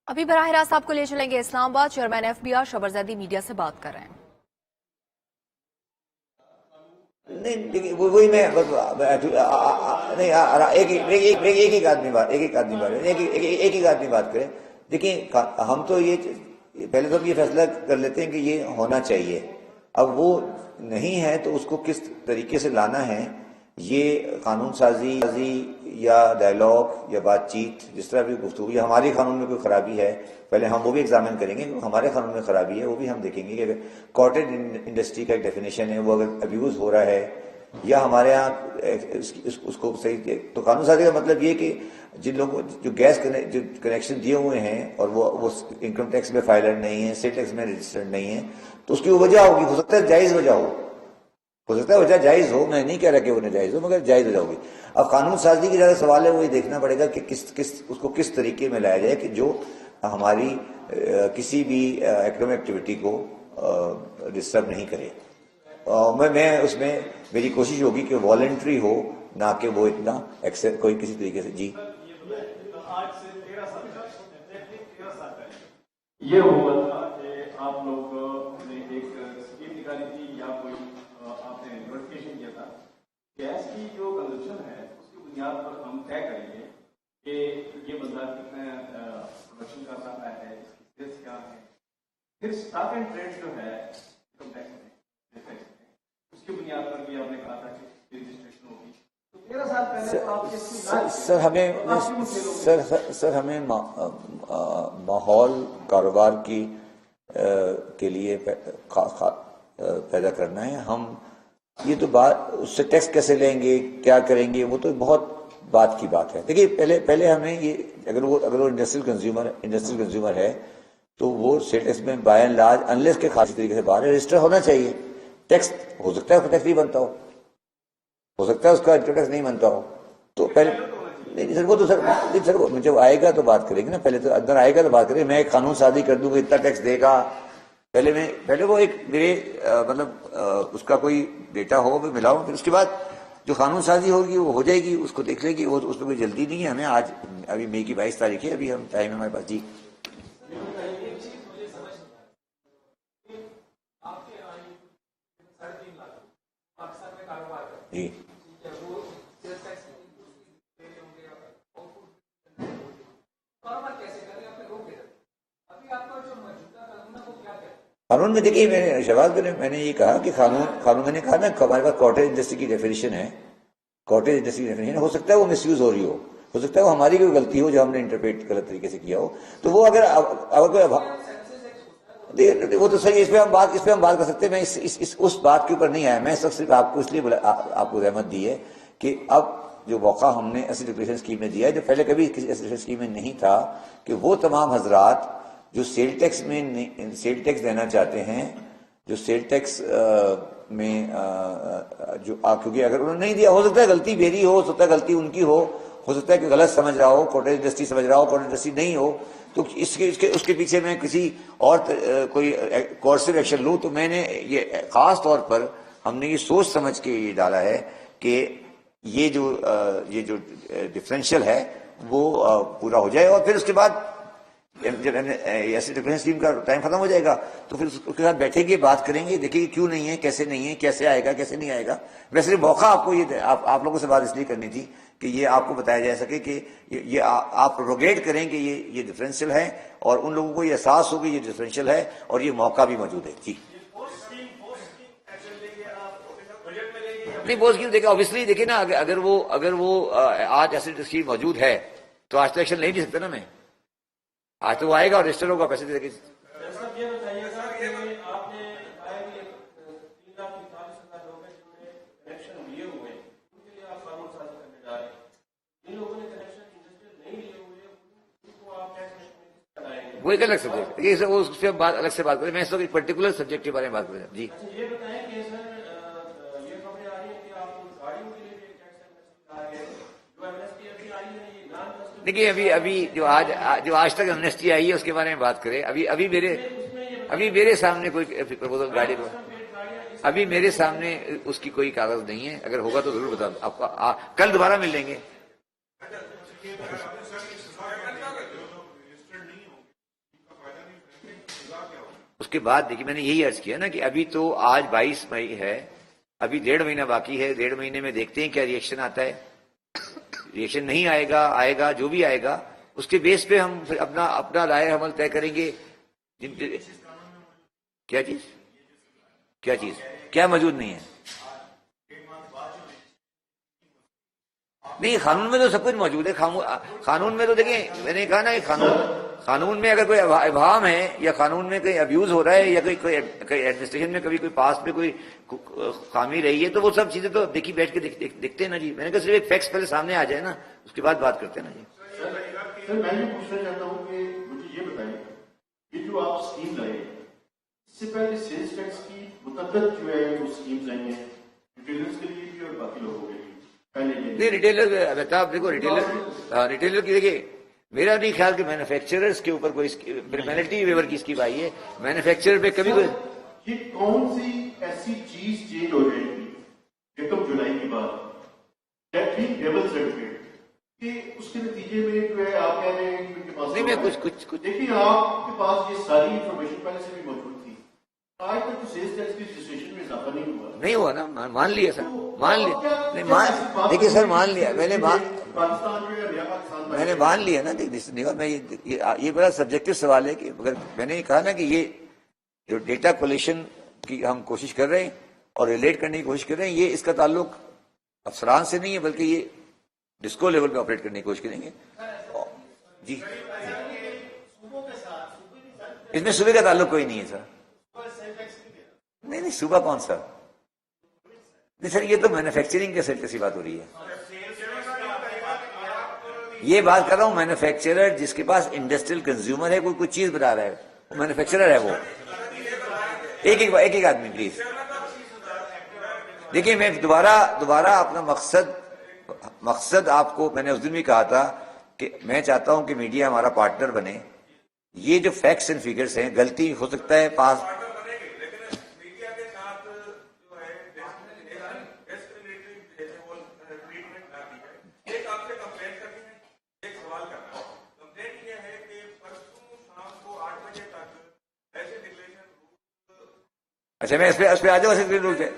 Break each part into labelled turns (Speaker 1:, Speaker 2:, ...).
Speaker 1: ابھی براہ راست آپ کو لے چلیں گے Islamabad. Chairman F B R Shabbar Zaidi media سے بات کر رہے ہیں۔
Speaker 2: نہیں وہی میں ایک ہی آدمی بات کریں۔ دیکھیں ہم تو یہ پہلے تو یہ فیصلہ کر لیتے ہیں کہ یہ ہونا چاہیے، اب وہ نہیں ہے تو اس کو کس طریقے سے لانا ہے، یہ قانون سازی یا ڈائیلاگ یا بات چیت جس طرح بھی گفتگو، یا ہمارے قانون میں کوئی خرابی ہے پہلے ہم وہ بھی ایگزامن کریں گے، ہمارے قانون میں خرابی ہے وہ بھی ہم دیکھیں گے کہ اگر کارٹیج انڈسٹری کا ایک ڈیفینیشن ہے وہ اگر ابیوز ہو رہا ہے یا ہمارے ہاں اس کو صحیح، تو قانون سازی کا مطلب یہ کہ جن لوگوں جو گیس جو کنیکشن دیے ہوئے ہیں اور وہ انکم ٹیکس میں فائلر نہیں ہیں، سیل ٹیکس میں رجسٹرڈ نہیں ہیں، تو اس کی وہ وجہ ہوگی، ہو سکتا ہے جائز وجہ ہو سکتا ہے وجہ جائز ہو، میں نہیں کہہ رہا کہ وہ ناجائز ہو، مگر جائز وجہ ہوگی۔ اب قانون سازی کی زیادہ سوال ہے وہ یہ دیکھنا پڑے گا کہ اس کو کس طریقے میں لایا جائے کہ جو ہماری کسی بھی اکنامک ایکٹیویٹی کو ڈسٹرب نہیں کرے۔ میں اس میں میری کوشش ہوگی کہ والنٹری ہو، نہ کہ وہ اتنا کوئی کسی طریقے سے۔ جی
Speaker 3: آج سے 13 سال یہ ہوا تھا کہ آپ لوگ نے ایک اسکیم نکالی تھی یا کوئی آپ نے نوٹیفکیشن کیا تھا، گیس کی جو کنزمپشن ہے اس کی بنیاد پر ہم طے کریں گے کہ یہ بندہ کتنا پروڈکشن کر سکتا ہے، اس کی سیلز کیا ہے، پھر اسٹاک اینڈ ٹریڈ جو ہے انکم ٹیکس میں اس کی بنیاد پر بھی آپ نے کہا تھا کہ رجسٹریشن ہوگی۔ تو 13 سال پہلے تو آپ
Speaker 2: سر ہمیں ماحول کاروبار کے لیے پیدا کرنا ہے۔ ہم یہ تو بات اس سے ٹیکس کیسے لیں گے، کیا کریں گے، وہ تو بہت بات کی بات ہے۔ دیکھیے پہلے ہمیں یہ اگر وہ انڈسٹریل کنزیومر ہے تو وہ ٹیکس میں بائی اینڈ لارج انلیس کے خاصی طریقے سے باہر رجسٹر ہونا چاہیے۔ ٹیکس ہو سکتا ہے اس کا ٹیکس نہیں بنتا ہو سکتا ہے اس کا ٹیکس نہیں بنتا ہو، تو پہلے نہیں سر وہ تو سر جب آئے گا تو بات کریں گے نا، پہلے تو اندر آئے گا تو بات کریں گے۔ میں ایک قانون سازی کر دوں گا اتنا ٹیکس دے گا، پہلے وہ ایک میرے مطلب اس کا کوئی ڈیٹا ہو وہ ملاؤ، پھر اس کے بعد جو قانون سازی ہوگی وہ ہو جائے گی، اس کو دیکھ لیں گے، وہ اس میں کوئی جلدی نہیں ہے ہمیں۔ آج ابھی مئی کی 22 تاریخ ہے، ابھی ہم ٹائم ہے ہمارے پاس۔ جی جی قانون میں دیکھیے شہباز میں نے یہ کہا کہ قانون میں نے کہا نا ہمارے پاس کاٹیج انڈسٹری کی ڈیفینیشن ہے، کاٹیج انڈسٹری کی ڈیفینیشن ہو سکتا ہے وہ مس یوز ہو رہی ہو سکتا ہے وہ ہماری کوئی غلطی ہو جو ہم نے انٹرپریٹ غلط طریقے سے کیا ہو، تو وہ اگر کوئی وہ تو صحیح، اس پہ ہم بات کر سکتے ہیں۔ میں اس بات کے اوپر نہیں آیا، میں صرف آپ کو اس لیے آپ کو رحمت دی ہے کہ اب جو موقع ہم نے ایسی ڈکلیریشن اسکیم میں دیا ہے جو پہلے کبھی کسی ایسی اسکیم میں نہیں تھا، کہ وہ تمام حضرات جو سیل ٹیکس دینا چاہتے ہیں، جو سیل ٹیکس میں جو کیونکہ اگر انہوں نے نہیں دیا، ہو سکتا ہے غلطی میری ہو سکتا ہے غلطی ان کی ہو سکتا ہے کہ غلط سمجھ رہا ہو، کاٹیج انڈسٹری سمجھ رہا ہو، کاٹیج انڈسٹری نہیں ہو، تو اس کے پیچھے میں کسی اور کوئی کورسو ایکشن لوں، تو میں نے یہ خاص طور پر ہم نے یہ سوچ سمجھ کے یہ ڈالا ہے کہ یہ جو ڈفرینشیل ہے وہ پورا ہو جائے، اور پھر اس کے بعد جب ایسی ڈفرینس اسکیم کا ٹائم ختم ہو جائے گا تو پھر اس کے ساتھ بیٹھیں گے، بات کریں گے، دیکھیں گے کیوں نہیں ہے، کیسے آئے گا، کیسے نہیں آئے گا۔ ویسے موقع آپ کو یہ آپ لوگوں سے بات اس لیے کرنی تھی کہ یہ آپ کو بتایا جا سکے کہ یہ آپ پروپیگیٹ کریں کہ یہ ڈفرینشیل ہے، اور ان لوگوں کو یہ احساس ہو کہ یہ ڈفرینشیل ہے اور یہ موقع بھی موجود ہے۔ جی نہیں بوس کی دیکھیں اوبیسلی دیکھیں نا، اگر وہ آج ایسی اسکیم موجود ہے تو آج تو ایکشن نہیں لے سکتا نا میں، آج تو وہ آئے گا اور رجسٹر ہوگا، پیسے دے کے۔ وہ ایک الگ سبجیکٹ، اس پہ بات الگ سے بات کریں، میں اس وقت پرٹیکولر سبجیکٹ کے بارے میں بات کر رہا ہوں۔ جی دیکھیے ابھی جو آج تک ایمنیسٹی آئی ہے اس کے بارے میں بات کریں۔ ابھی میرے سامنے کوئی پروپوزل گاڑی ابھی میرے سامنے اس کی کوئی کاغذ نہیں ہے، اگر ہوگا تو ضرور بتا دوں آپ کو، کل دوبارہ مل لیں گے۔ اس کے بعد دیکھیے میں نے یہی عرض کیا نا کہ ابھی تو آج 22 مئی ہے، ابھی 1.5 مہینہ باقی ہے، 1.5 مہینے میں دیکھتے ہیں کیا ریئیکشن آتا ہے. ریئیکشن نہیں آئے گا جو بھی آئے گا اس کے بیس پہ ہم پھر اپنا رائے عمل طے کریں گے. کیا چیز کیا موجود نہیں ہے؟ نہیں، قانون میں تو سب کچھ موجود ہے. قانون میں تو دیکھیں میں نے کہا نا کہ قانون میں اگر کوئی ابہام ہے یا قانون میں کوئی ابیوز ہو رہا ہے یا کوئی ایڈمنسٹریشن میں کبھی کوئی پاس میں کوئی خامی رہی ہے تو وہ سب چیزیں تو دیکھی بیٹھ کے دیکھتے ہیں نا جی. میں نے کہا صرف ایک فیکٹس پہلے سامنے آ جائے نا، اس کے بعد بات کرتے ہیں نا جی.
Speaker 3: سر میں یہ پوچھنا چاہتا ہوں کہ مجھے یہ بتائیں یہ جو آپ اسکیم لائے اس سے پہلے سیلز ٹیکس کی متعدد جو ہے وہ اسکیمز آئی ہیں ریٹیلرز کے لیے بھی اور باقی لوگوں کے لیے.
Speaker 2: نہیں ریٹیلر آپ دیکھو ریٹیلر کی دیکھیے میرا نہیں خیال کہ مینوفیکچررز کے اوپر کوئی پینلٹی ویور کی اسکیم آئی ہے. مینوفیکچرر پہ کبھی کوئی
Speaker 3: یہ کون سی ایسی چیز چینج ہو جائے گی 1 جولائی کے بعد دیٹ مین ڈبل سرٹیفکیٹ کہ اس کے نتیجے میں جو ہے آپ کہہ رہے ہیں کہ ان کے پاس
Speaker 2: نہیں میں کچھ
Speaker 3: دیکھیے آپ کے پاس یہ ساری انفارمیشن پہلے سے بھی موجود تھی. آج تک تو سیلز ٹیکس کی رجسٹریشن میں اضافہ نہیں ہوا
Speaker 2: نا. مان لیا سر، مان لیا. دیکھیے سر مان لیا میں نے
Speaker 3: پاکستان جو ہے نیا پاکستان
Speaker 2: میں نے مان لیا نا. میں یہ بڑا سبجیکٹو سوال ہے کہ اگر میں نے کہا نا کہ یہ جو ڈیٹا کولیشن کی ہم کوشش کر رہے ہیں اور ریلیٹ کرنے کی کوشش کر رہے ہیں، یہ اس کا تعلق افسران سے نہیں ہے بلکہ یہ ڈسکو لیول پہ آپریٹ کرنے کی کوشش کریں گے. جی اس میں صوبے کا تعلق کوئی نہیں ہے سر. نہیں صوبہ کون سا؟ نہیں سر یہ تو مینوفیکچرنگ کے سیل کی بات ہو رہی ہے. یہ بات کر رہا ہوں مینوفیکچرر جس کے پاس انڈسٹریل کنزیومر ہے، کوئی چیز بتا رہا ہے، وہ مینوفیکچرر ہے. وہ ایک آدمی پلیز دیکھیے میں دوبارہ اپنا مقصد آپ کو میں نے اس دن بھی کہا تھا کہ میں چاہتا ہوں کہ میڈیا ہمارا پارٹنر بنے. یہ جو فیکٹس اینڈ فیگرز ہیں غلطی ہو سکتا ہے پاس اچھا میں اس پہ آ جاؤں ایسے رول پہ.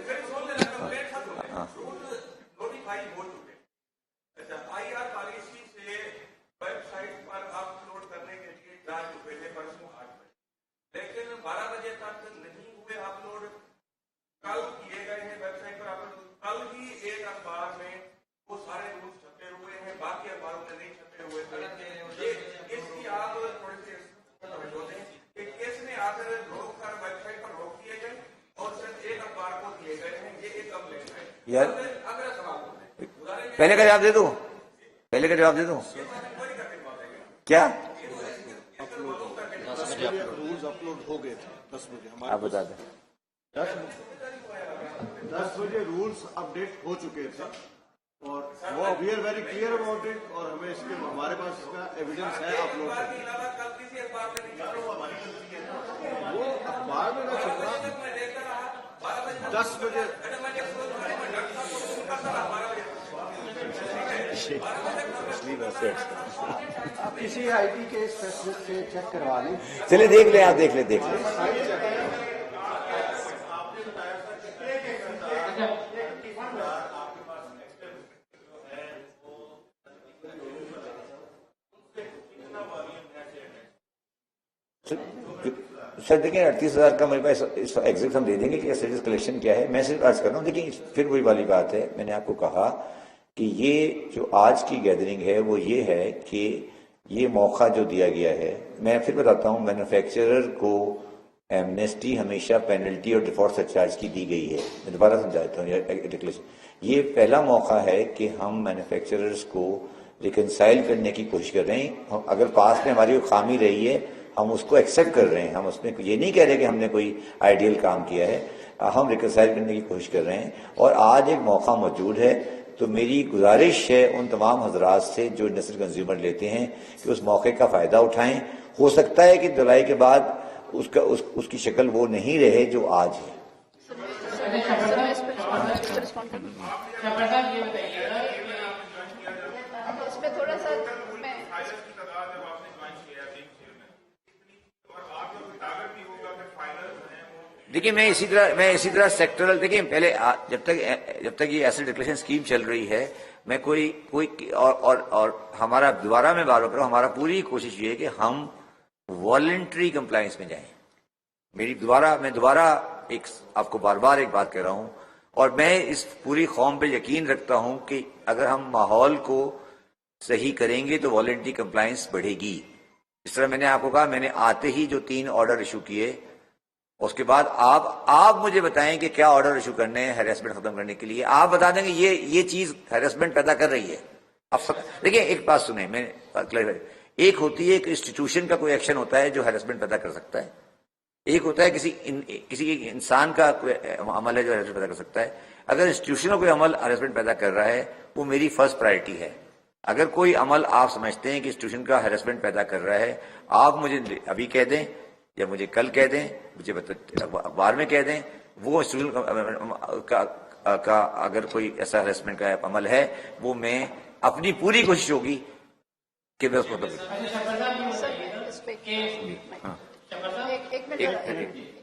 Speaker 2: یار پہلے کا جواب دے دوں کیا
Speaker 4: رولز اپلوڈ ہو گئے تھے 10 بجے.
Speaker 2: آپ بتا دیں
Speaker 4: 10 بجے رولز اپڈیٹ ہو چکے تھے اور وہ we are very clear about it اور ہمیں اس کے ہمارے پاس اس کا ایویڈنس ہے اپلوڈ وہ اخبار میں نہ چھپ رہا 10 بجے.
Speaker 5: آپ کسی آئی ٹی کے اسپیشلسٹ سے چیک کروا لیں.
Speaker 2: چلے دیکھ لیں آپ دیکھ لیں سر دیکھیں 38,000 کا میرے پاس ایگزیکٹ ہم دے دیں گے کہ سروس کلیکشن کیا ہے. میں صرف عرض کر رہا ہوں دیکھیں پھر وہی والی بات ہے میں نے آپ کو کہا کہ یہ جو آج کی گیدرنگ ہے وہ یہ ہے کہ یہ موقع جو دیا گیا ہے. میں پھر بتاتا ہوں مینوفیکچرر کو ایمنیسٹی ہمیشہ پینلٹی اور ڈیفالٹ سرچارج کی دی گئی ہے. میں دوبارہ سمجھاتا ہوں یہ پہلا موقع ہے کہ ہم مینوفیکچررز کو ریکنسائل کرنے کی کوشش کر رہے ہیں. اگر پاس میں ہماری کوئی خامی رہی ہے ہم اس کو ایکسیپٹ کر رہے ہیں. ہم اس میں یہ نہیں کہہ رہے کہ ہم نے کوئی آئیڈیل کام کیا ہے. ہم ریکنسائل کرنے کی کوشش کر رہے ہیں اور آج ایک موقع موجود ہے. تو میری گزارش ہے ان تمام حضرات سے جو انڈسٹریل کنزیومر لیتے ہیں کہ اس موقع کا فائدہ اٹھائیں. ہو سکتا ہے کہ جولائی کے بعد اس کی شکل وہ نہیں رہے جو آج ہے.
Speaker 1: اس میں تھوڑا سا
Speaker 3: فائنل
Speaker 2: دیکھیے میں اسی طرح سیکٹرل، دیکھیے پہلے جب تک یہ ایسٹ ڈکلیریشن اسکیم چل رہی ہے، میں کوئی اور ہمارا دوبارہ میں بار کروں، ہمارا پوری کوشش یہ ہے کہ ہم والنٹری کمپلائنس میں جائیں. میں دوبارہ ایک آپ کو بار بار ایک بات کہہ رہا ہوں، اور میں اس پوری قوم پہ یقین رکھتا ہوں کہ اگر ہم ماحول کو صحیح کریں گے تو والنٹری کمپلائنس بڑھے گی. اس طرح میں نے آپ کو کہا، میں نے آتے ہی جو 3 آرڈر ایشو کیے، اس کے بعد آپ مجھے بتائیں کہ کیا آرڈر ایشو کرنے ہیں ہیراسمنٹ ختم کرنے کے لیے. آپ بتا دیں گے یہ چیز ہیراسمنٹ پیدا کر رہی ہے. اب دیکھیں ایک بات سنیں، میں ایک ہوتی ہے ایک انسٹیٹیوشن کا کوئی ایکشن ہوتا ہے جو ہیراسمنٹ پیدا کر سکتا ہے، ایک ہوتا ہے کسی انسان کا کوئی عمل ہے جو ہیراسمنٹ پیدا کر سکتا ہے. اگر انسٹیٹیوشن کا کوئی عمل ہیراسمنٹ پیدا کر رہا ہے، وہ میری فرسٹ پرائرٹی ہے. اگر کوئی عمل آپ سمجھتے ہیں کہ انسٹیٹیوشن کا ہیراسمنٹ پیدا کر رہا ہے، آپ مجھے ابھی کہہ دیں یا مجھے کل کہہ دیں، مجھے اخبار میں کہہ دیں. وہ انسٹیٹیوشن کا اگر کوئی ایسا ہیراسمنٹ کا عمل ہے، وہ میں اپنی پوری کوشش ہوگی کہ میں اس کو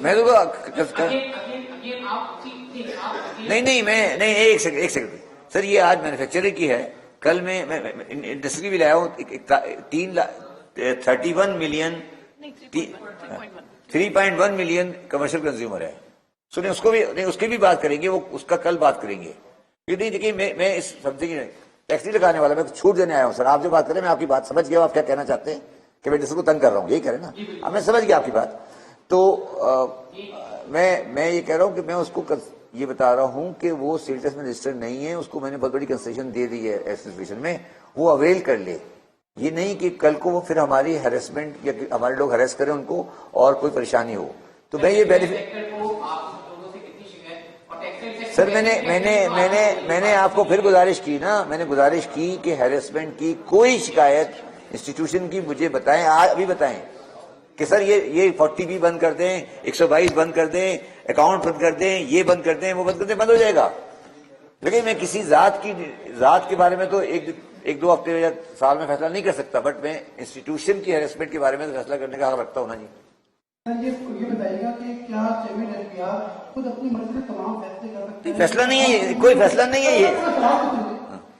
Speaker 2: میں تو نہیں میں ایک سیکنڈ سر، یہ آج مینوفیکچرر کی ہے، کل میں انڈسٹری بھی لایا ہوں 31 ملین 3.1 ملین کمرشل کنزیومر ہے. سنیں اس کو بھی نہیں، اس کی بھی بات کریں گے، وہ اس کا کل بات کریں گے. نہیں دیکھیے میں اس سمجھے کی ٹیکس نہیں لگانے والا، میں چھوٹ دینے آیا ہوں سر. آپ جو بات کریں میں آپ کی بات سمجھ گیا ہوں، آپ کیا کہنا چاہتے ہیں کہ میں جس کو تنگ کر رہا ہوں، یہی کریں نا. اب میں سمجھ گیا آپ کی بات. تو میں یہ کہہ رہا ہوں کہ میں اس کو یہ بتا رہا ہوں کہ وہ سیلٹس میں رجسٹر نہیں ہے، اس کو میں نے بہت بڑی کنسیشن دے دی ہے ایسوسیشن میں، وہ اویل کر لے. یہ نہیں کہ کل کو وہ پھر ہماری ہیرسمنٹ یا ہمارے لوگ ہیرس کریں ان کو اور کوئی پریشانی ہو. تو میں یہ بینیفٹ سر میں نے آپ کو پھر گزارش کی نا، میں نے گزارش کی کہ ہیرسمنٹ کی کوئی شکایت انسٹیٹیوشن کی مجھے بتائیں، ابھی بتائیں کہ سر یہ 40B بند کر دیں، 122 بند کر دیں، اکاؤنٹ بند کر دیں، یہ بند کر دیں، وہ بند کر دیں، بند ہو جائے گا. لیکن میں کسی ذات کے بارے میں تو ایک دو ہفتے یا سال میں فیصلہ نہیں کر سکتا، بٹ میں انسٹیٹیوشن کی ہیرسمنٹ کے بارے میں فیصلہ کرنے کا حق رکھتا ہوں نا جی.
Speaker 5: یہ بتائیے گا کہ کیا چیئرمین FBR خود اپنی مرضی سے تمام فیصلے کر سکتے ہیں؟
Speaker 2: فیصلہ نہیں ہے یہ، کوئی فیصلہ نہیں ہے یہ.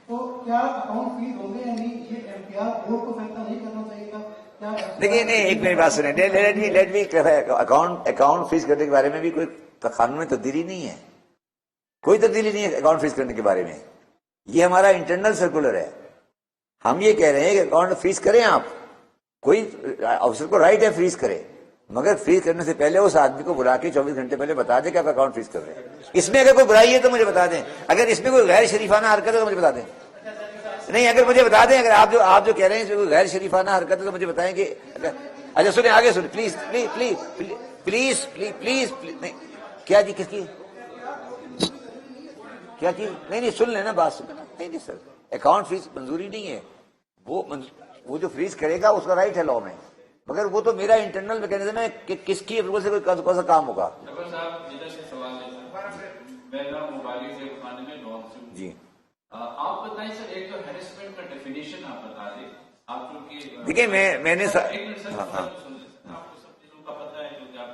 Speaker 5: تو کیا اکاؤنٹ فریز ہوں گے یا نہیں؟ یہ FBR بورڈ کو فیصلہ نہیں کرنا چاہیے گا؟
Speaker 2: دیکھیے نہیں، ایک میری بات سنیں، لیٹ می اکاؤنٹ فریز کرنے کے بارے میں بھی کوئی قانون میں تبدیلی نہیں ہے، کوئی تبدیلی نہیں ہے اکاؤنٹ فریز کرنے کے بارے میں. یہ ہمارا انٹرنل سرکولر ہے. ہم یہ کہہ رہے ہیں کہ اکاؤنٹ فریز کریں آپ، کوئی افسر کو رائٹ ہے فریز کرے، مگر فریز کرنے سے پہلے اس آدمی کو بلا کے 24 گھنٹے پہلے بتا دیں کہ آپ اکاؤنٹ فریز کر رہے ہیں. اس میں اگر کوئی برائی ہے تو مجھے بتا دیں، اگر اس میں کوئی غیر شریفانہ حرکت ہے تو مجھے بتا دیں. نہیں، اگر مجھے بتا دیں، اگر آپ جو کہہ رہے ہیں اس میں کوئی غیر شریفانہ حرکت ہے تو مجھے بتائیں کہ اچھا سنیں، آگے سنیں please please please please please please نہیں کیا جی، کس کی کیا چیز؟ نہیں سن لینا بات، سن لینا. نہیں سر، اکاؤنٹ فریز منظوری نہیں ہے. وہ جو فریز کرے گا اس کا رائٹ ہے لاء میں، مگر وہ تو میرا انٹرنل میکینزم ہے کہ کس کی اپروول سے کون سا کام ہوگا. جی
Speaker 3: آپ بتائیں سر، ایک تو ہیرسمنٹ کا ڈیفینیشن آپ بتا دیں. آپ
Speaker 2: دیکھیے میں نے
Speaker 3: آپ کو سب چیزوں کا پتہ ہے جو کہ آپ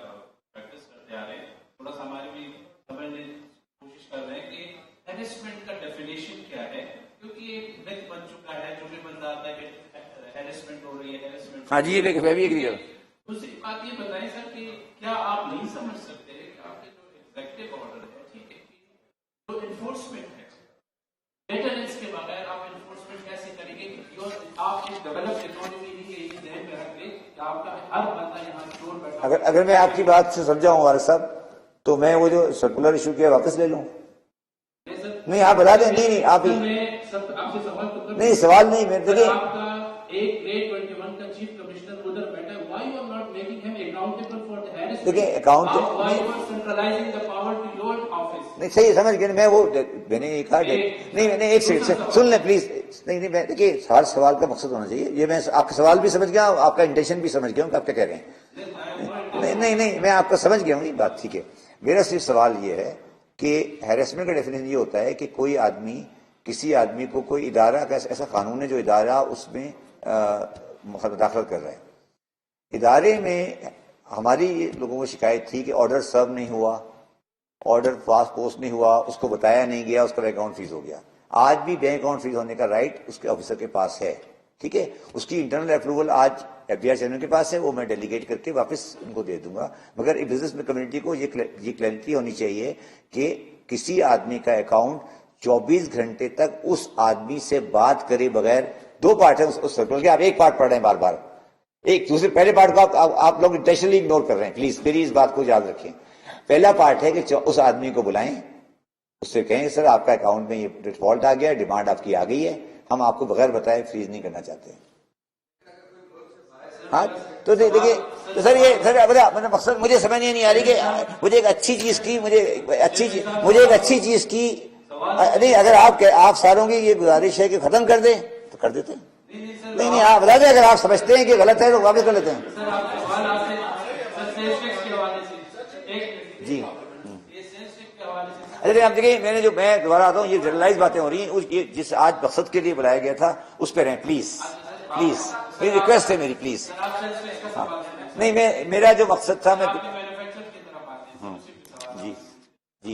Speaker 3: پریکٹس کرتے آ رہے ہیں، تھوڑا سا ہماری بھی سمجھنے کی کوشش کر رہے ہیں کہ ہیرسمنٹ کا ڈیفینیشن کیا ہے، کیونکہ ایک myth بن چکا ہے، جو بھی بندہ آتا ہے کہ ہیرسمنٹ ہو رہی ہے، ہیرسمنٹ.
Speaker 2: ہاں جی، میں بھی ایگری کروں.
Speaker 3: دوسری بات یہ بتائیں سر کہ کیا آپ نہیں سمجھ سکتے کہ آپ کے جو ایگزیکٹو آرڈر ہے، ٹھیک ہے، جو انفورسمنٹ ہے، ڈیٹرنس کے بغیر آپ انفورسمنٹ کیسے کریں گے؟ آپ ایک ڈیولپڈ اکانومی نہیں ہے، یہ ذہن میں رکھ لیں کہ آپ کا ہر بندہ یہاں چور بیٹھا.
Speaker 2: اگر میں آپ کی بات سے سمجھا ہوں وارث صاحب، تو میں وہ جو سرکولر ایشو کیا واپس لے لوں. نہیں آپ بتا دیں. نہیں آپ نہیں سوال نہیں، میں دیکھیں
Speaker 3: آپ کا ایک گریڈ 21 کا چیف کمشنر ادھر بیٹھا ہے. Why you are not making him accountable for the harassment?
Speaker 2: دیکھیں account
Speaker 3: centralizing the power to your office.
Speaker 2: نہیں صحیح سمجھ گئے. میں نے یہ کہا نہیں، میں نے ایک سیکنڈ سن لیں پلیز. نہیں میں دیکھیے ہر سوال کا مقصد ہونا چاہیے. یہ میں آپ کا سوال بھی سمجھ گیا، آپ کا انٹینشن بھی سمجھ گیا ہوں کہ آپ کیا کہہ رہے ہیں. نہیں میں آپ کا سمجھ گیا ہوں یہ بات، ٹھیک ہے. میرا صرف سوال یہ ہے کہ ہیرسمنٹ کا ڈیفینیشن یہ ہوتا ہے کہ کوئی آدمی کسی آدمی کو کوئی ادارہ کا ایسا قانون ہے جو ادارہ اس میں مداخلت کر رہا ہے. ادارے میں ہماری لوگوں کو شکایت تھی کہ آرڈر سرو نہیں ہوا، آرڈر فاسٹ پوسٹ نہیں ہوا، اس کو بتایا نہیں گیا، اس کا اکاؤنٹ فریز ہو گیا. آج بھی بینک اکاؤنٹ فریز ہونے کا رائٹ اس کے آفیسر کے پاس ہے، ٹھیک ہے. اس کی انٹرنل اپروول آج FBR چیئرمین کے پاس ہے، وہ میں ڈیلیگیٹ کر کے واپس ان کو دے دوں گا. مگر بزنس میں کمیونٹی کو یہ کلیئرٹی ہونی چاہیے کہ کسی آدمی کا اکاؤنٹ 24 گھنٹے تک اس آدمی سے بات کرے بغیر. دو پارٹ ہے اس سرکولر کے، آپ ایک پارٹ پڑھ رہے ہیں بار بار، ایک دوسرے پہلے پارٹ کو آپ لوگ انٹینشنلی اگنور کر رہے ہیں. پلیز میری اس بات کو یاد رکھیں. پہلا پارٹ ہے کہ اس آدمی کو بلائیں، اس سے کہیں سر آپ کا اکاؤنٹ میں یہ ڈیفالٹ آ گیا، ڈیمانڈ آپ کی آ گئی ہے، ہم آپ کو بغیر بتائے فریز نہیں کرنا چاہتے. ہاں تو دیکھیے تو سر یہ سر مقصد مجھے سمجھ نہیں آ رہی کہ مجھے ایک اچھی چیز کی مجھے ایک اچھی چیز کی نہیں. اگر آپ ساروں کی یہ گزارش ہے کہ ختم کر دیں تو کر دیتے ہیں. نہیں آپ بتا دیں، اگر آپ سمجھتے ہیں کہ غلط ہے تو واپس کر لیتے ہیں. جی ارے آپ دیکھیں میں دوبارہ آتا ہوں، یہ جنرلائز باتیں ہو رہی ہیں. جس آج مقصد کے لیے بلایا گیا تھا اس پہ رہیں پلیز پلیز، میری ریکویسٹ ہے میری پلیز. ہاں نہیں میرا جو مقصد تھا میں جی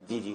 Speaker 2: جی جی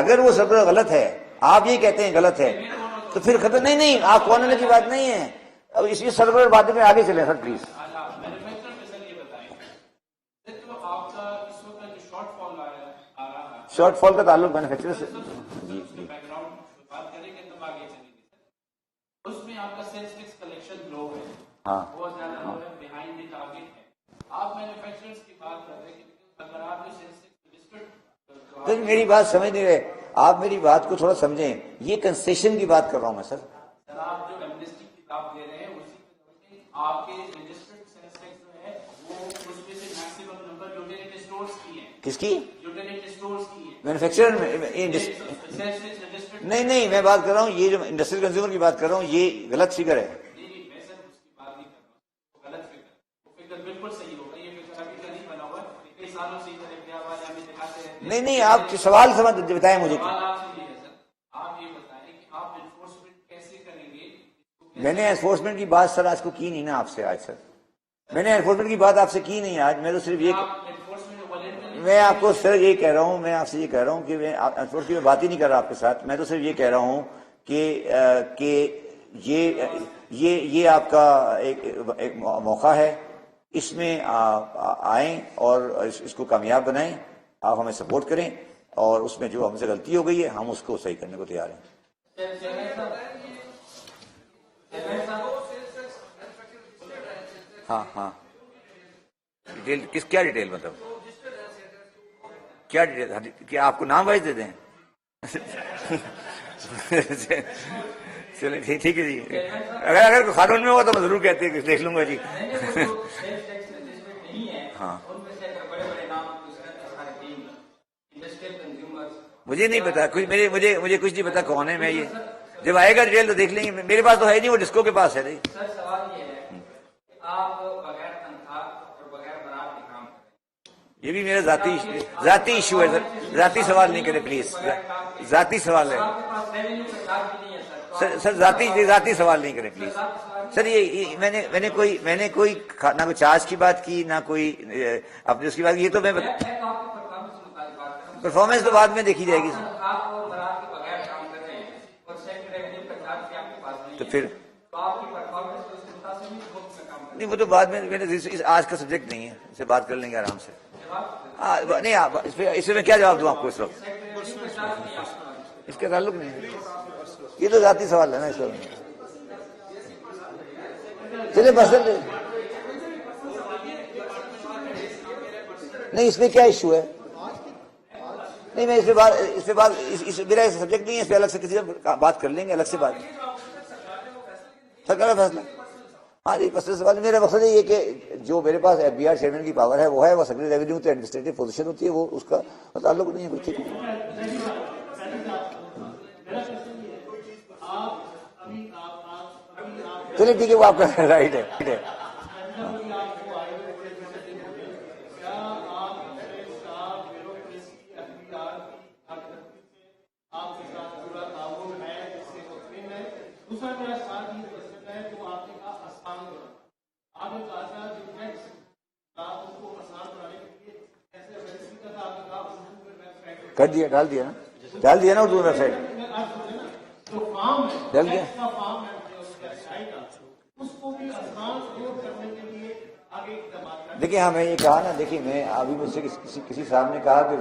Speaker 2: اگر وہ سب غلط ہے، آپ یہ کہتے ہیں غلط ہے، تو پھر خبر نہیں آپ کون کی بات نہیں ہے. اب اس لیے سرور بات میں آگے چلیں سر پلیز.
Speaker 3: مینوفیکچر میں سر یہ بتائیں تو آپ کا اس وقت جو شارٹ فال آ رہا ہے
Speaker 2: شارٹ فال کا تعلق مینوفیکچرر سے. جی جی
Speaker 3: بیک گراؤنڈ بات کریں گے تب آگے چلیں گے. اس میں آپ کا سیلس ٹیکس کلیکشن لو ہے،
Speaker 2: ہاں
Speaker 3: بہت زیادہ لو ہے، بیہائنڈ دی ٹارگیٹ ہے. آپ مینوفیکچررز کی بات کر رہے ہیں کہ اگر آپ جو سیلس ٹیکس رجسٹرڈ
Speaker 2: تو میری بات سمجھ نہیں رہے آپ، میری بات کو تھوڑا سمجھیں. یہ کنسیشن کی بات کر رہا ہوں میں سر.
Speaker 3: سر آپ جو ایمنسٹی کی کتاب دے رہے ہیں اسی میں آپ کے رجسٹرڈ سیلس ٹیکس جو ہے وہ اس میں سے میکسیمم نمبر یوٹیلیٹی اسٹورز کی ہیں،
Speaker 2: کس کی؟
Speaker 3: یوٹیلیٹی اسٹورز کی ہیں.
Speaker 2: مینوفیکچرر میں
Speaker 3: سیلس ٹیکس رجسٹرڈ
Speaker 2: نہیں میں بات کر رہا ہوں، یہ جو انڈسٹریل کنزیومر کی بات کر رہا ہوں، یہ غلط فگر ہے.
Speaker 3: نہیں میں سر اس کی بات نہیں کر رہا ہوں، وہ غلط فکر، وہ فکر بالکل صحیح ہوگا. یہ فکر ابھی کا نہیں بنا ہوا ہے، کئی سالوں سے ادھر اختیار والے ہمیں دکھاتے رہتے ہیں.
Speaker 2: نہیں آپ سوال سمجھ بتائیں مجھے.
Speaker 3: سوال آپ سے یہ ہے سر، آپ یہ بتائیں کہ آپ انفورسمنٹ کیسے کریں گے.
Speaker 2: میں نے انفورسمنٹ کی بات سر آج کو کی نہیں نا آپ سے. آج سر میں نے انفورسمنٹ کی بات آپ سے کی نہیں آج. میں تو صرف یہ
Speaker 3: آپ انفورسمنٹ والنٹری
Speaker 2: میں آپ کو سر یہ کہہ رہا ہوں، میں آپ سے یہ کہہ رہا ہوں کہ میں انفورسمنٹ کی بات ہی نہیں کر رہا آپ کے ساتھ. میں تو صرف یہ کہہ رہا ہوں کہ یہ آپ کا ایک موقع ہے، اس میں آئیں اور اس کو کامیاب بنائیں. آپ ہمیں سپورٹ کریں اور اس میں جو ہم سے غلطی ہو گئی ہے ہم اس کو صحیح کرنے کو تیار ہیں. ہاں ڈیٹیل کیا ڈیٹیل مطلب کیا ڈیٹیل؟ کیا آپ کو نام وائز دے دیں؟ چلیں ٹھیک ہے جی. اگر قانون میں ہو تو میں ضرور کہتے ہیں کہ دیکھ لوں گا جی. ہاں مجھے نہیں پتا کچھ، مجھے کچھ نہیں پتا کون ہے. میں یہ جب آئے گا ڈیٹیل تو دیکھ لیں گے. میرے پاس تو ہے نہیں، وہ ڈسکو کے پاس ہے. نہیں
Speaker 6: سر سوال یہ ہے کہ آپ بغیر تنخواہ اور بغیر برات کے کام کریں.
Speaker 2: یہ بھی میرا ذاتی ایشو ہے سر. ذاتی سوال نہیں کریں پلیز. ذاتی سوال ہے
Speaker 6: آپ کے پاس ریونیو کا چارج بھی نہیں ہے سر.
Speaker 2: سر. ذاتی سوال نہیں کریں پلیز سر. یہ میں نے کوئی نہ کوئی چارج کی بات کی نہ کوئی اپنے اس کی بات کی. یہ تو میں
Speaker 6: میں تو آپ کی پرفارمنس کے متعلق بات کر رہا ہوں.
Speaker 2: پرفارمنس تو بعد میں دیکھی جائے گی سر.
Speaker 6: تنخواہ اور برات کے بغیر کام کر رہے ہیں اور سیکٹر ریونیو کا چارج بھی آپ کے پاس نہیں
Speaker 2: تو
Speaker 6: ہے،
Speaker 2: پھر
Speaker 6: تو آپ کی پرفارمنس تو اس سے متاثر نہیں بہت سے کام کریں.
Speaker 2: نہیں، وہ تو بعد میں آج کا سبجیکٹ نہیں ہے، اسے بات کر لیں گے آرام سے. نہیں آپ اس میں کیا جواب دوں آپ کو اس وقت؟ اس کا تعلق نہیں ہے. یہ تو ذاتی سوال ہے نا اس وقت. چلے بس نہیں، اس میں کیا ایشو ہے؟ نہیں میں اس پہ بات میرا سبجیکٹ نہیں ہے. اس پہ الگ سے کسی سے بات کر لیں گے، الگ سے بات. سرکار کا فیصلہ. ہاں جی مسئلہ سوال. میرا مقصد یہ کہ جو میرے پاس FBR چیئرمین کی پاور ہے وہ ہے، وہ سیکرٹری ریونیو تو ایڈمنسٹریٹو پوزیشن ہوتی ہے، وہ اس کا تعلق نہیں ہے. ٹھیک ہے چلیے ٹھیک ہے، وہ آپ کا رائٹ ہے.
Speaker 5: دوسرا میرا ساتھ یہ پسند ہے جو آپ نے کہا آسان کرو. آپ نے کہا تھا جو ٹیکس اس کو آسان بنانے کے لیے ایسے ایمرجنسی کا تھا. آپ نے کہا اردو میں ویب سائٹ
Speaker 2: کر دیا، ڈال دیا نا اردو ویب سائٹ
Speaker 5: جو فارم ہے
Speaker 2: ڈل گیا.
Speaker 5: ٹیکس کا فارم ہے ویب سائٹ کا، اس کو بھی آسان اپلوڈ کرنے کے لیے آگے اقدامات کریں.
Speaker 2: دیکھیے ہاں میں یہ کہا نا، دیکھیے میں ابھی مجھ سے کسی صاحب نے کہا کہ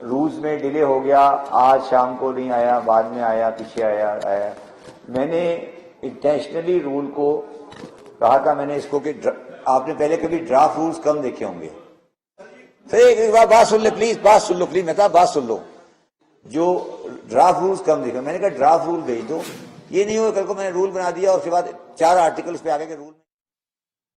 Speaker 2: رولز میں ڈیلے ہو گیا، آج شام کو نہیں آیا، بعد میں آیا، پیچھے آیا. میں نے انٹینشنلی رول کو کہا تھا، میں نے اس کو کہ آپ نے پہلے کبھی ڈرافٹ رولز کم دیکھے ہوں گے. سر ایک بار بات سن لے پلیز، بات سن لو پلیز. میں تھا بات سن لو. جو ڈرافٹ رولز کم دیکھے، میں نے کہا ڈرافٹ رول بھیج دو. یہ نہیں ہوا کل کو میں نے رول بنا دیا اور اس کے بعد 4 آرٹیکل اس پہ آگے کے رول